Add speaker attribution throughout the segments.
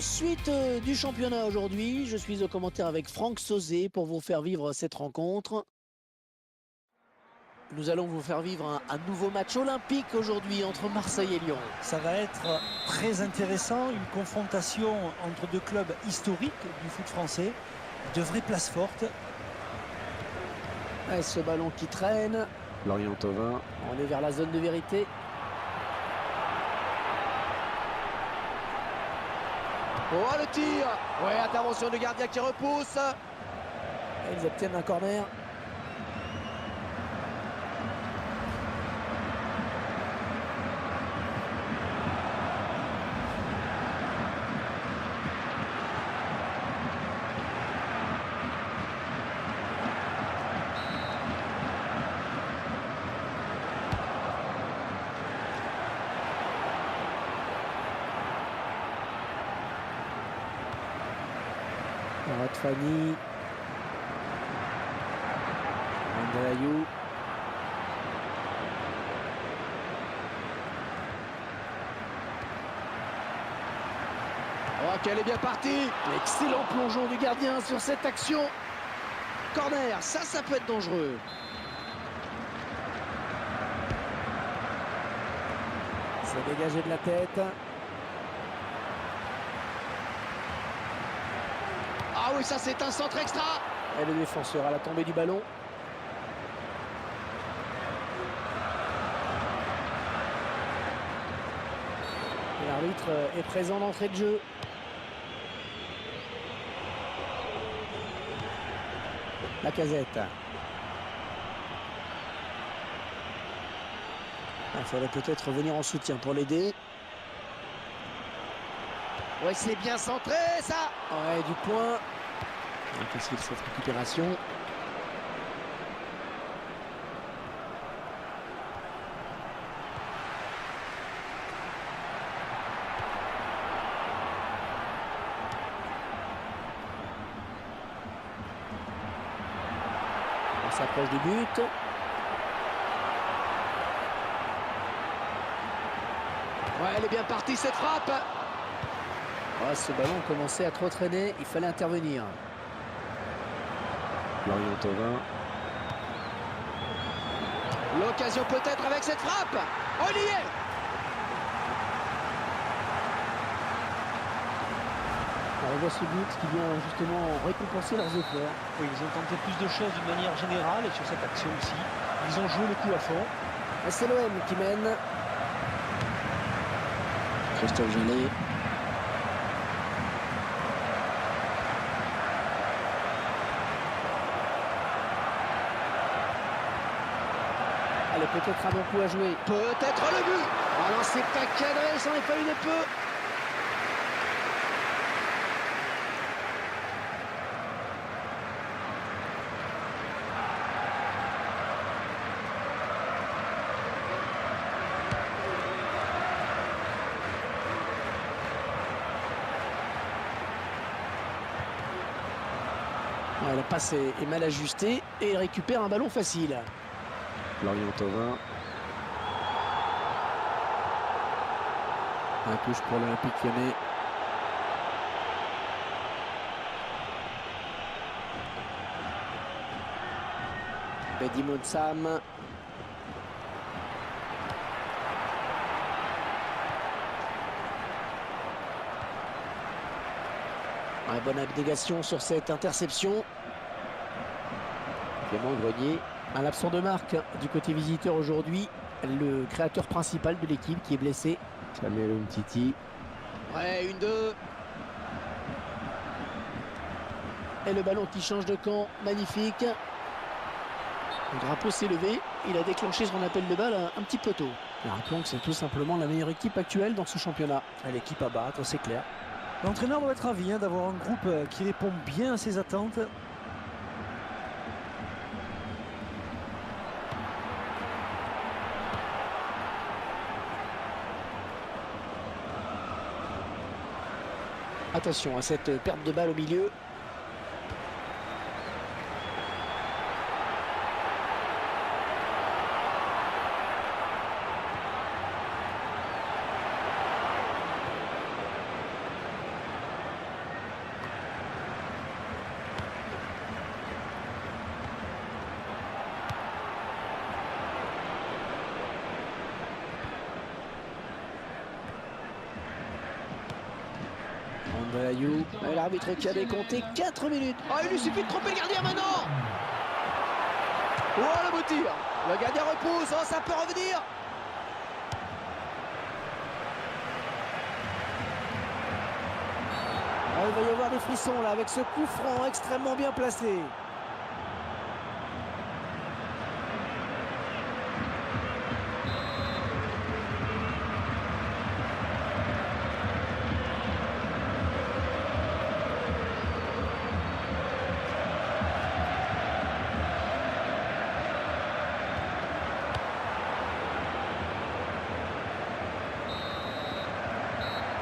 Speaker 1: Suite du championnat aujourd'hui. Je suis au commentaire avec Franck Sauzet pour vous faire vivre cette rencontre. Nous allons vous faire vivre un nouveau match olympique aujourd'hui entre Marseille et Lyon.
Speaker 2: Ça va être très intéressant, une confrontation entre deux clubs historiques du foot français, de vraies places fortes.
Speaker 1: Et ce ballon qui traîne.
Speaker 3: Lorient Thauvin.
Speaker 1: On est vers la zone de vérité.
Speaker 4: Oh le tir. Ouais, intervention du gardien qui repousse.
Speaker 1: Et ils obtiennent un corner. Fanny. Andreayou.
Speaker 4: Oh, qu'elle est bien partie.
Speaker 1: Excellent plongeon du gardien sur cette action.
Speaker 4: Corner, ça peut être dangereux.
Speaker 1: C'est dégagé de la tête.
Speaker 4: Ah oui, ça c'est un centre extra.
Speaker 1: Et le défenseur à la tombée du ballon. Et l'arbitre est présent d'entrée de jeu. Lacazette. Il faudrait peut-être revenir en soutien pour l'aider.
Speaker 4: Ouais, c'est bien centré ça.
Speaker 1: Ouais, du point. Impossible cette récupération. On s'approche du but.
Speaker 4: Ouais, elle est bien partie cette frappe.
Speaker 1: Oh, ce ballon commençait à trop traîner, il fallait intervenir.
Speaker 3: Lorient Thauvin.
Speaker 4: L'occasion peut-être avec cette frappe. Oh, il y est.
Speaker 1: On voit ce but qui vient justement récompenser leurs efforts.
Speaker 2: Oui, ils ont tenté plus de choses d'une manière générale et sur cette action aussi. Ils ont joué le coup à fond.
Speaker 1: Et c'est l'OM qui mène.
Speaker 3: Christophe Genet.
Speaker 1: Allez, peut-être un bon coup à jouer.
Speaker 4: Peut-être le but.
Speaker 1: Ah non, c'est pas cadré, ça en est fallu de peu. Ouais, la passe est mal ajustée et il récupère un ballon facile.
Speaker 3: Lorient Thauvin.
Speaker 1: Un touche pour l'Olympique Lyonnais. Bedimoun Sam. Ouais, bonne abnégation sur cette interception. Clément Grenier. Un absent de marque du côté visiteur aujourd'hui. Le créateur principal de l'équipe qui est blessé.
Speaker 3: Samuel Umtiti.
Speaker 4: Ouais, 1-2.
Speaker 1: Et le ballon qui change de camp, magnifique. Le drapeau s'est levé, il a déclenché son appel de balle un petit peu tôt. Et rappelons que c'est tout simplement la meilleure équipe actuelle dans ce championnat.
Speaker 2: L'équipe à battre, c'est clair. L'entraîneur doit être ravi d'avoir un groupe qui répond bien à ses attentes.
Speaker 1: Attention à cette perte de balle au milieu.
Speaker 3: Bayou.
Speaker 1: Et l'arbitre qui a décompté 4 minutes.
Speaker 4: Oh, il lui suffit de tromper le gardien maintenant. Oh, le beau tir. Le gardien repousse. Oh, ça peut revenir.
Speaker 1: Ah, il va y avoir des frissons là avec ce coup franc extrêmement bien placé.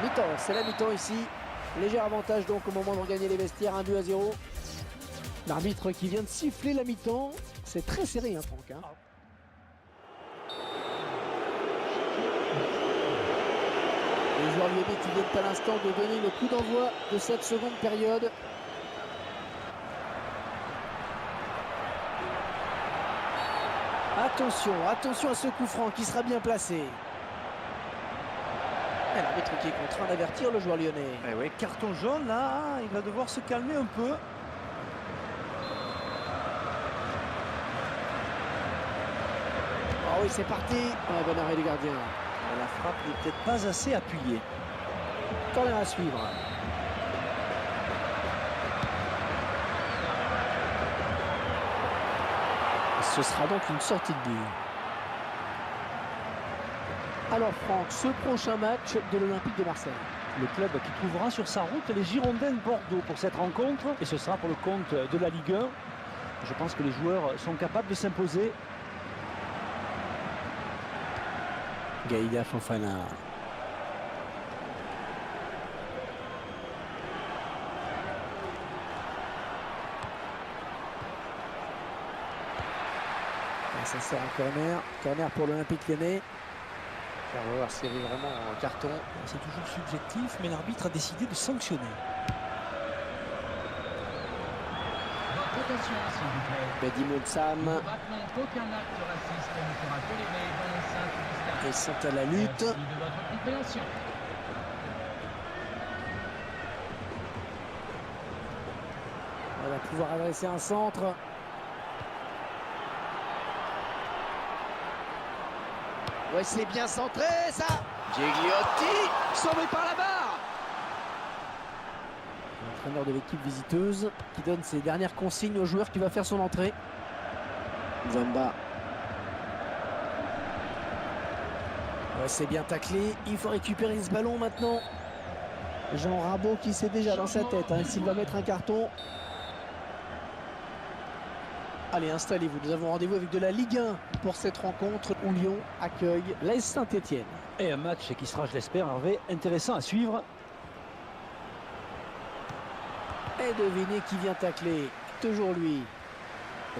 Speaker 1: Mi-temps, c'est la mi-temps ici. Léger avantage donc au moment de regagner les vestiaires, 1-2-0. L'arbitre qui vient de siffler la mi-temps. C'est très serré, hein, Franck. Hein. Les joueurs lyonnais qui viennent à l'instant de donner le coup d'envoi de cette seconde période. Attention, attention à ce coup franc qui sera bien placé. Et l'arbitre qui est contraint d'avertir le joueur lyonnais.
Speaker 2: Eh oui, carton jaune là, il va devoir se calmer un peu.
Speaker 1: Oh oui, c'est parti. Ouais, bon arrêt du gardien.
Speaker 2: La frappe n'est peut-être pas assez appuyée.
Speaker 1: Corner à suivre. Ce sera donc une sortie de but. Alors Franck, ce prochain match de l'Olympique de Marseille.
Speaker 2: Le club qui trouvera sur sa route les Girondins de Bordeaux pour cette rencontre. Et ce sera pour le compte de la Ligue 1. Je pense que les joueurs sont capables de s'imposer.
Speaker 1: Gaïda Fofana. Et ça sort en corner. Corner pour l'Olympique Lyonnais.
Speaker 3: Faire voir s'il y avait vraiment un carton.
Speaker 2: C'est toujours subjectif, mais l'arbitre a décidé de sanctionner.
Speaker 5: Votre attention, s'il vous plaît.
Speaker 1: Bedi Moussam.
Speaker 5: Nous rappelons qu'aucun acte raciste ne sera toléré dans l'enceinte du stade.
Speaker 1: Ils sont à la lutte.
Speaker 5: Merci de votre compréhension.
Speaker 1: On va pouvoir adresser un centre.
Speaker 4: Ouais, c'est bien centré, ça. Gigliotti, sauvé par la barre.
Speaker 1: L'entraîneur de l'équipe visiteuse qui donne ses dernières consignes au joueur qui va faire son entrée. Zamba. Ouais, c'est bien taclé. Il faut récupérer ce ballon maintenant. Jean Rabault qui sait déjà dans sa tête hein, s'il va mettre un carton. Allez, installez-vous. Nous avons rendez-vous avec de la Ligue 1 pour cette rencontre où Lyon accueille l'AS Saint-Etienne.
Speaker 2: Et un match qui sera, je l'espère, Hervé, intéressant à suivre.
Speaker 1: Et devinez qui vient tacler. Toujours lui.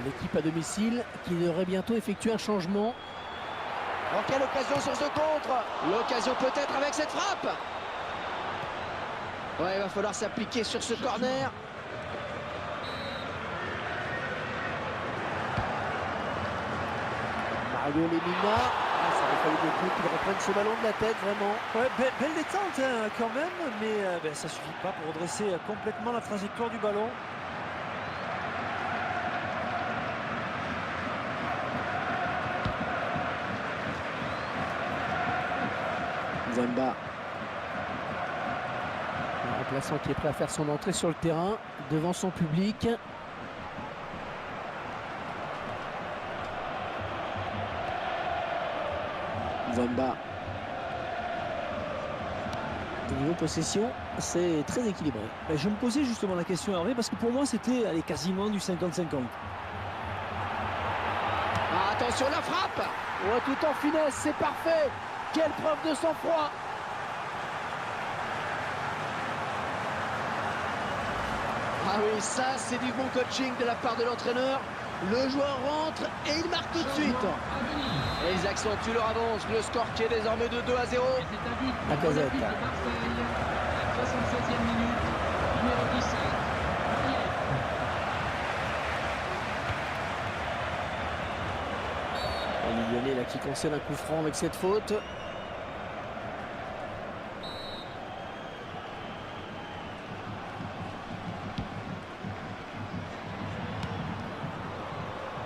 Speaker 1: L'équipe à domicile qui devrait bientôt effectuer un changement.
Speaker 4: En quelle occasion sur ce contre? L'occasion peut-être avec cette frappe. Ouais, il va falloir s'appliquer sur ce corner.
Speaker 1: Mario Lemina. Ah, ça aurait fallu beaucoup qu'il reprenne ce ballon de la tête, vraiment.
Speaker 2: Ouais, belle détente hein, quand même, mais ça suffit pas pour redresser complètement la trajectoire du ballon.
Speaker 1: Zamba. Le remplaçant qui est prêt à faire son entrée sur le terrain devant son public. Zamba. Au niveau possession, c'est très équilibré.
Speaker 2: Je me posais justement la question, Hervé, parce que pour moi c'était quasiment du 50-50.
Speaker 4: Ah, attention la frappe.
Speaker 1: Ouais, tout en finesse, c'est parfait. Quelle preuve de sang-froid.
Speaker 4: Ah oui, ça c'est du bon coaching de la part de l'entraîneur. Le joueur rentre et il marque tout de suite. Et ils accentuent leur avance. Le score qui est désormais de 2-0.
Speaker 5: Et c'est un but
Speaker 1: La
Speaker 5: pour
Speaker 1: Casette.
Speaker 5: l'Olympique de Marseille. À la 67e minute, numéro 17.
Speaker 1: Les Lyonnais là qui concède un coup franc avec cette faute.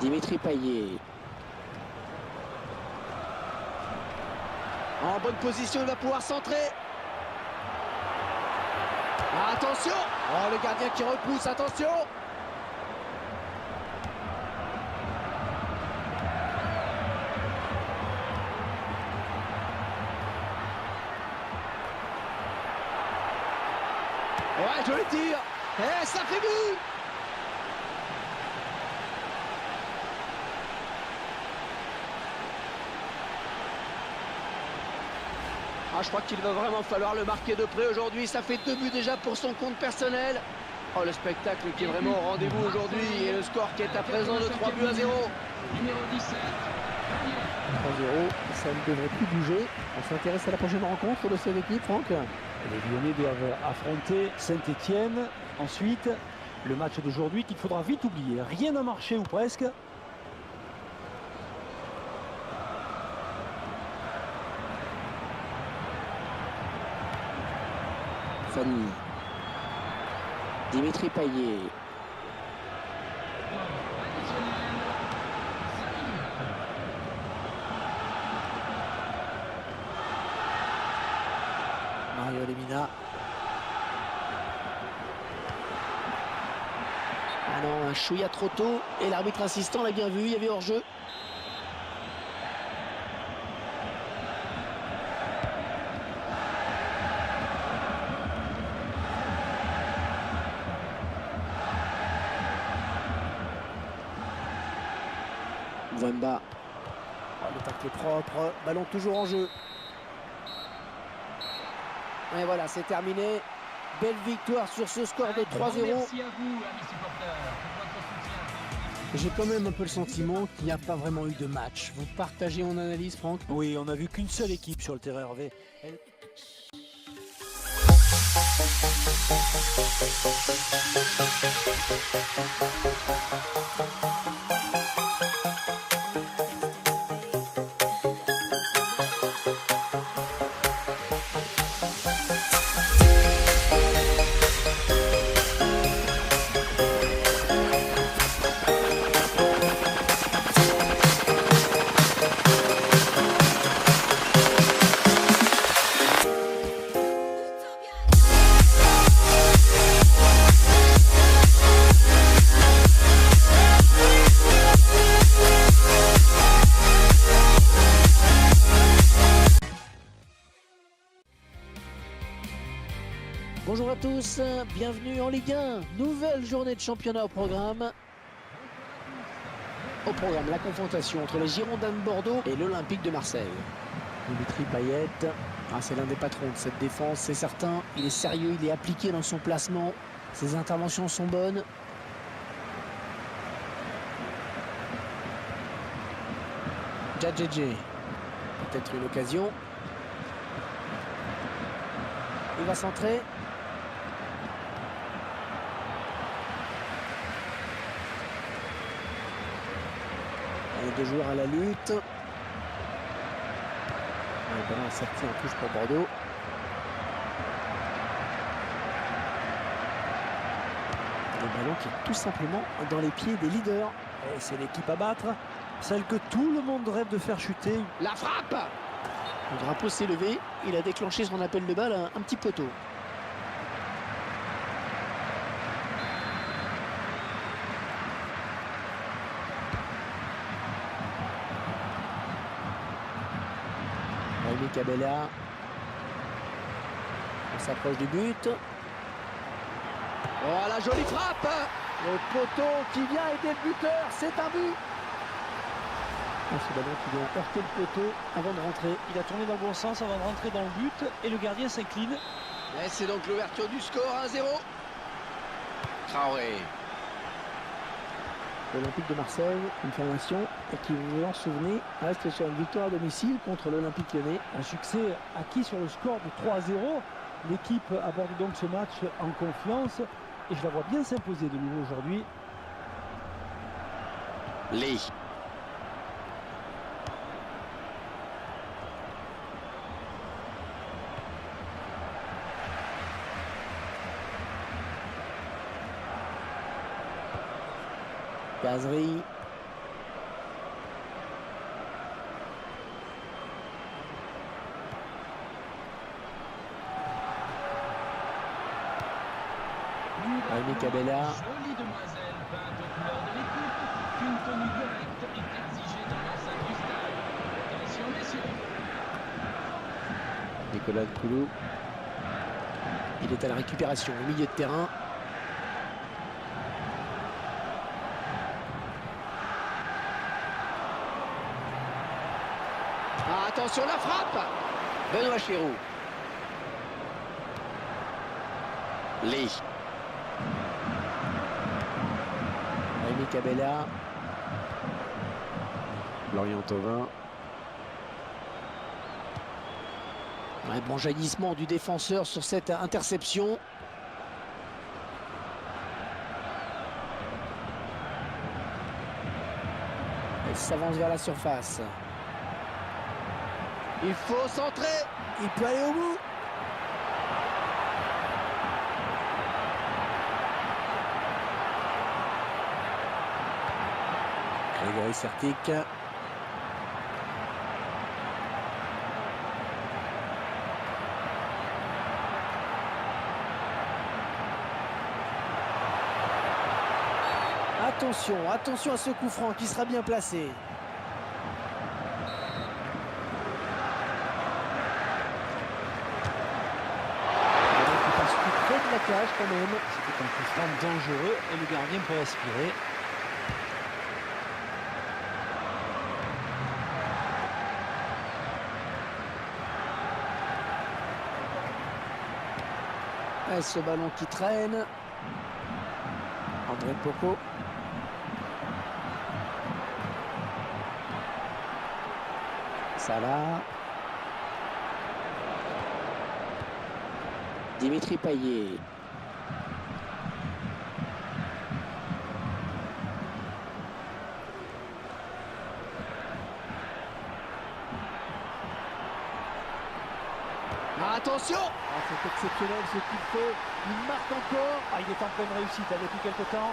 Speaker 1: Dimitri Payet.
Speaker 4: En bonne position, il va pouvoir centrer. Ah, attention! Oh, le gardien qui repousse, attention! Ouais, joli tir! Et ça fait but! Ah, je crois qu'il va vraiment falloir le marquer de près aujourd'hui. Ça fait 2 buts déjà pour son compte personnel. Oh, le spectacle qui est vraiment au rendez-vous aujourd'hui. Et le score qui est à présent de 3 buts à 0.
Speaker 5: Numéro 17.
Speaker 1: 3-0, ça ne devrait plus bouger. On s'intéresse à la prochaine rencontre de cette équipe, Franck.
Speaker 2: Les Lyonnais doivent affronter Saint-Etienne. Ensuite, le match d'aujourd'hui qu'il faudra vite oublier. Rien n'a marché ou presque.
Speaker 1: Fanny. Dimitri Payet. Mario Lemina. Ah non, un chouïa trop tôt. Et l'arbitre assistant l'a bien vu, il y avait hors-jeu. Wemba. Oh, le tacle est propre. Ballon toujours en jeu. Et voilà, c'est terminé. Belle victoire sur ce score de 3-0.
Speaker 5: Merci à vous, amis supporters, pour votre soutien.
Speaker 1: J'ai quand même un peu le sentiment qu'il n'y a pas vraiment eu de match. Vous partagez mon analyse, Franck?
Speaker 2: Oui, on n'a vu qu'une seule équipe sur le terrain, Hervé.
Speaker 1: Bonjour à tous, bienvenue en Ligue 1. Nouvelle journée de championnat au programme. Au programme, la confrontation entre les Girondins de Bordeaux et l'Olympique de Marseille. Dimitri Payet, c'est l'un des patrons de cette défense, c'est certain. Il est sérieux, il est appliqué dans son placement. Ses interventions sont bonnes. Djadjedje, peut-être une occasion. Il va centrer. Les deux joueurs à la lutte. Le ballon est sorti en touche pour Bordeaux. Le ballon qui est tout simplement dans les pieds des leaders.
Speaker 2: Et c'est l'équipe à battre, celle que tout le monde rêve de faire chuter.
Speaker 4: La frappe!
Speaker 1: Le drapeau s'est levé. Il a déclenché son appel de balle un petit peu tôt. Rémi Cabella. On s'approche du but.
Speaker 4: Oh, la jolie frappe! Le poteau qui vient aider le buteur, c'est un but!
Speaker 1: Ce ballon qui vient heurter le poteau avant de rentrer.
Speaker 2: Il a tourné dans le bon sens avant de rentrer dans le but et le gardien s'incline.
Speaker 4: Et c'est donc l'ouverture du score 1-0. Traoré.
Speaker 1: L'Olympique de Marseille, une formation qui, vous vous en souvenez, reste sur une victoire à domicile contre l'Olympique Lyonnais.
Speaker 2: Un succès acquis sur le score de 3-0. L'équipe aborde donc ce match en confiance et je la vois bien s'imposer de nouveau aujourd'hui.
Speaker 4: Lee.
Speaker 1: Kazri. Jaime Cabella.
Speaker 5: Jolie demoiselle peinte aux couleurs de l'équipe. Une tenue correcte est exigée dans l'enceinte du stade. Attention messieurs.
Speaker 1: Nicolas Poulou. Il est à la récupération au milieu de terrain.
Speaker 4: Ah, attention la frappe. Benoît Chéroux. Lee.
Speaker 1: Jaime Cabella. Florian Thauvin. Un bon jaillissement du défenseur sur cette interception. Elle s'avance vers la surface.
Speaker 4: Il faut centrer.
Speaker 1: Il peut aller au bout. Grégory Sertic. Attention à ce coup franc qui sera bien placé. Il passe tout près de la cage quand même.
Speaker 2: C'était un coup franc dangereux et le gardien peut respirer.
Speaker 1: Et ce ballon qui traîne. André Poco. Salah. Dimitri Payet.
Speaker 4: Attention.
Speaker 2: Ah, c'est exceptionnel ce qu'il fait. Il marque encore. Ah, il est en pleine réussite depuis quelques temps.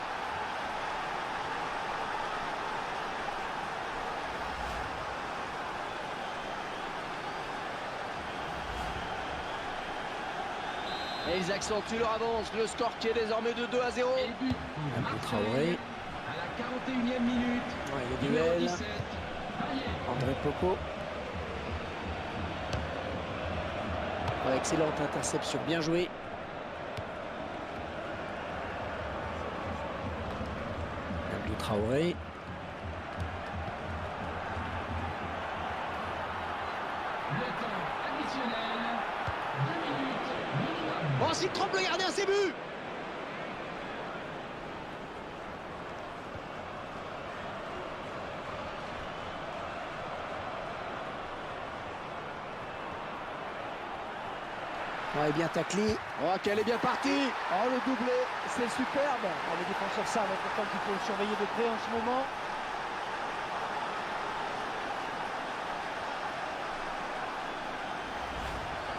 Speaker 4: Et ils accentuent leur avance. Le score qui est désormais de 2-0.
Speaker 5: Et le but.
Speaker 1: Abdou Traoré.
Speaker 5: À la 41e minute.
Speaker 1: Ouais, le
Speaker 5: Numéro
Speaker 1: duel.
Speaker 5: 17. Payet.
Speaker 1: André Poco. Ouais, excellente interception, bien joué. Abdou Traoré.
Speaker 5: Le temps additionnel. 2 minutes minimum.
Speaker 4: Oh, s'il trompe le gardien, c'est but.
Speaker 1: Ouais, bien taclé.
Speaker 4: Oh, qu'elle est bien partie.
Speaker 2: Oh, le doublé, c'est superbe. Ah, les défenseurs savent pourtant qu'il faut surveiller de près en ce moment.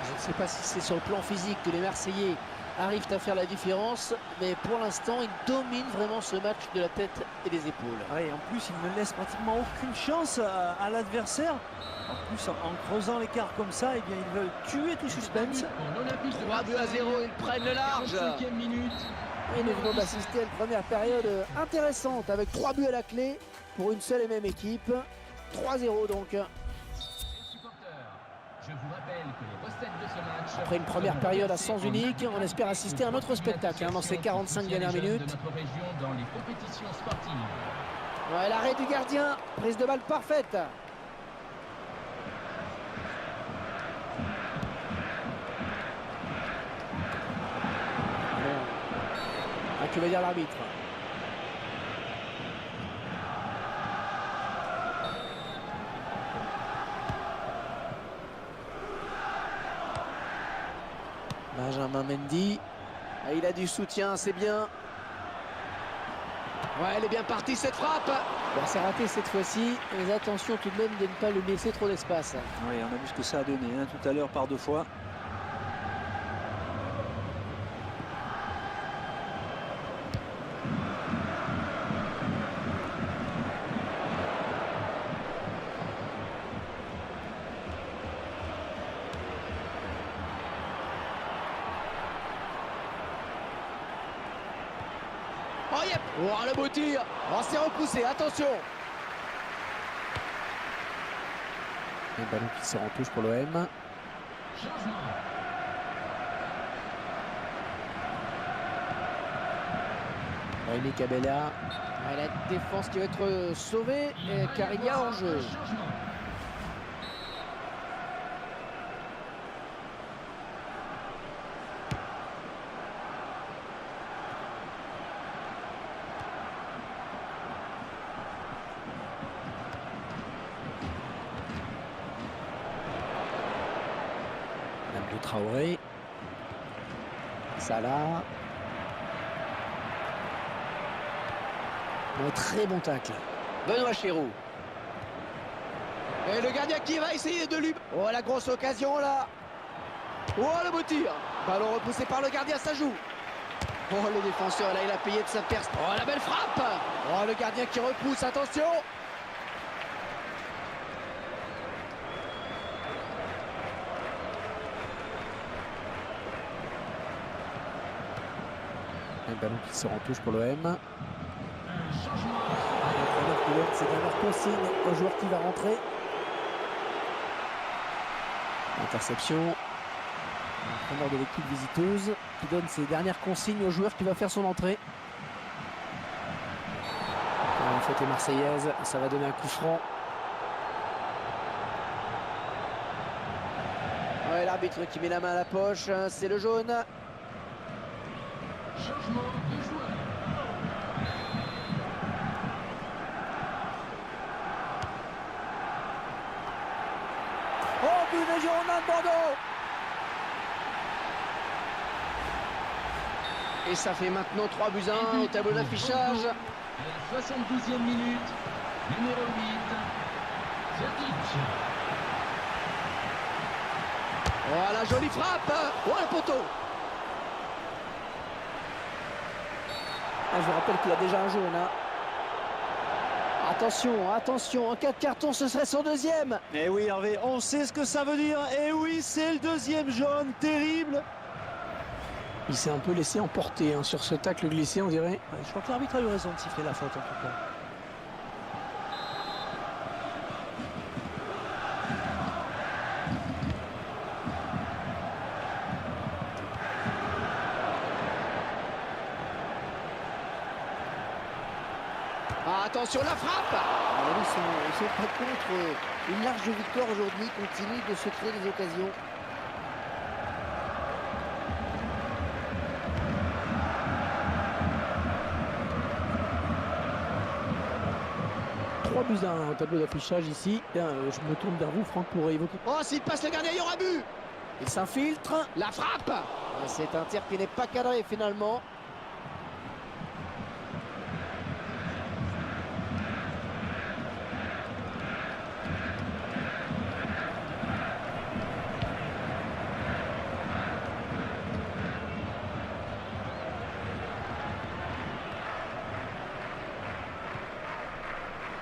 Speaker 1: Je ne sais pas si c'est sur le plan physique que les Marseillais arrivent à faire la différence, mais pour l'instant, ils dominent vraiment ce match de la tête et des épaules.
Speaker 2: Ouais, en plus, il ne laisse pratiquement aucune chance à l'adversaire. En plus, en creusant l'écart comme ça, eh bien, ils veulent tuer tout suspense.
Speaker 5: Pour l'Olympique de
Speaker 4: 3 buts à
Speaker 5: Marseille.
Speaker 4: 0, ils prennent le large.
Speaker 5: 45e minute.
Speaker 1: Et nous venons d'assister à une première période intéressante avec 3 buts à la clé pour une seule et même équipe. 3-0 donc.
Speaker 5: Chers supporters, je vous rappelle que les recettes de ce match.
Speaker 1: Après une première période à sens unique, on espère assister à un autre spectacle dans ces 45 dernières minutes.
Speaker 5: De notre région dans les compétitions sportives.
Speaker 1: Ouais, l'arrêt du gardien, prise de balle parfaite. Ah, que va dire l'arbitre? Benjamin Mendy.
Speaker 4: Ah, il a du soutien, c'est bien. Ouais, elle est bien partie cette frappe.
Speaker 1: Bon, c'est raté cette fois-ci, mais attention tout de même de ne pas lui laisser trop d'espace.
Speaker 2: Oui, on a vu ce que ça a donné tout à l'heure par 2 fois.
Speaker 4: Oh, le beau tir. Oh, c'est repoussé, attention.
Speaker 1: Un ballon qui sort en touche pour l'OM.
Speaker 5: Changement.
Speaker 1: Rémi Cabella.
Speaker 4: Ouais, la défense qui va être sauvée car il y a hors-jeu.
Speaker 5: Changement.
Speaker 1: Abdou Traoré. Salah. Un très bon tacle.
Speaker 4: Benoît Chirou. Et le gardien qui va essayer de lui... Oh, la grosse occasion là. Oh, le beau tir. Ballon repoussé par le gardien, ça joue. Oh, le défenseur là, il a payé de sa perce. Oh, la belle frappe. Oh, le gardien qui repousse, attention.
Speaker 1: Un ballon qui sort en touche pour l'OM.
Speaker 5: Un changement.
Speaker 1: L'entraîneur qui donne ses dernières consignes au joueur qui va rentrer. Interception. L'entraîneur de l'équipe visiteuse qui donne ses dernières consignes au joueur qui va faire son entrée. La faute est marseillaise, ça va donner un coup franc.
Speaker 4: Ouais, l'arbitre qui met la main à la poche, hein, c'est le jaune.
Speaker 5: Changement de joueur.
Speaker 4: Oh, but de Girondins de Bordeaux. Et ça fait maintenant 3-1 au tableau d'affichage.
Speaker 5: À la 72e minute, numéro 8, Verdic.
Speaker 4: Oh, la jolie frappe. Oh, le poteau.
Speaker 1: Ah, je vous rappelle qu'il a déjà un jaune. Hein. Attention, attention, en cas de carton, ce serait son deuxième.
Speaker 2: Et oui, Hervé, on sait ce que ça veut dire. Et oui, c'est le deuxième jaune, terrible.
Speaker 1: Il s'est un peu laissé emporter hein, sur ce tacle glissé, on dirait.
Speaker 2: Ouais, je crois que l'arbitre a eu raison de siffler la faute en tout cas.
Speaker 4: Ah, attention, la frappe.
Speaker 3: Ils sont pas contre une large victoire aujourd'hui, continue de se créer des occasions.
Speaker 1: 3-1 au tableau d'affichage ici. Bien, je me tourne vers vous, Franck, pour évoquer.
Speaker 4: Oh, s'il passe le gardien, il y aura but.
Speaker 1: Il s'infiltre.
Speaker 4: La frappe. C'est un tir qui n'est pas cadré finalement.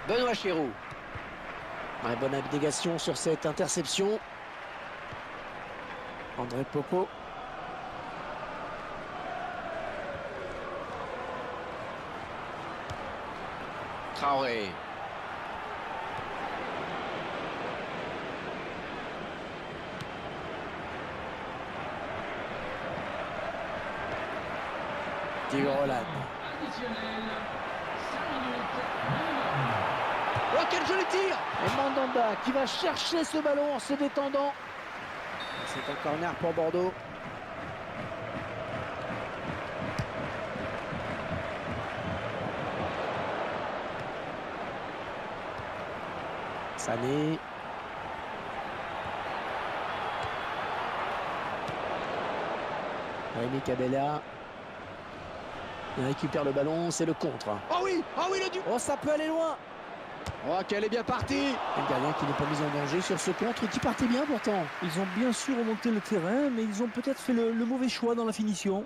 Speaker 4: Benoît Chirou.
Speaker 1: Ouais, bonne abnégation sur cette interception. André Popo.
Speaker 4: Traoré.
Speaker 1: Diego Roland.
Speaker 5: Additionnel, 5 minutes.
Speaker 4: Oh, quel joli tir.
Speaker 1: Et Mandanda qui va chercher ce ballon en se détendant.
Speaker 4: C'est un corner pour Bordeaux.
Speaker 1: Sané. Rémi Cabella. Il récupère le ballon, c'est le contre.
Speaker 4: Oh oui, le du.
Speaker 1: Oh, ça peut aller loin.
Speaker 4: Oh, qu'elle est bien partie.
Speaker 1: Le gardien qui n'est pas mis en danger sur ce contre qui partait bien pourtant.
Speaker 2: Ils ont bien sûr remonté le terrain, mais ils ont peut-être fait le mauvais choix dans la finition.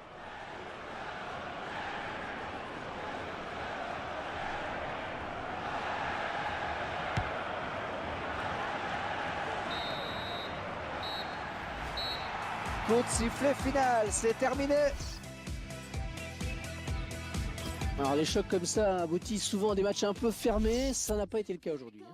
Speaker 4: Coup de sifflet final, c'est terminé.
Speaker 1: Alors les chocs comme ça aboutissent souvent à des matchs un peu fermés, ça n'a pas été le cas aujourd'hui.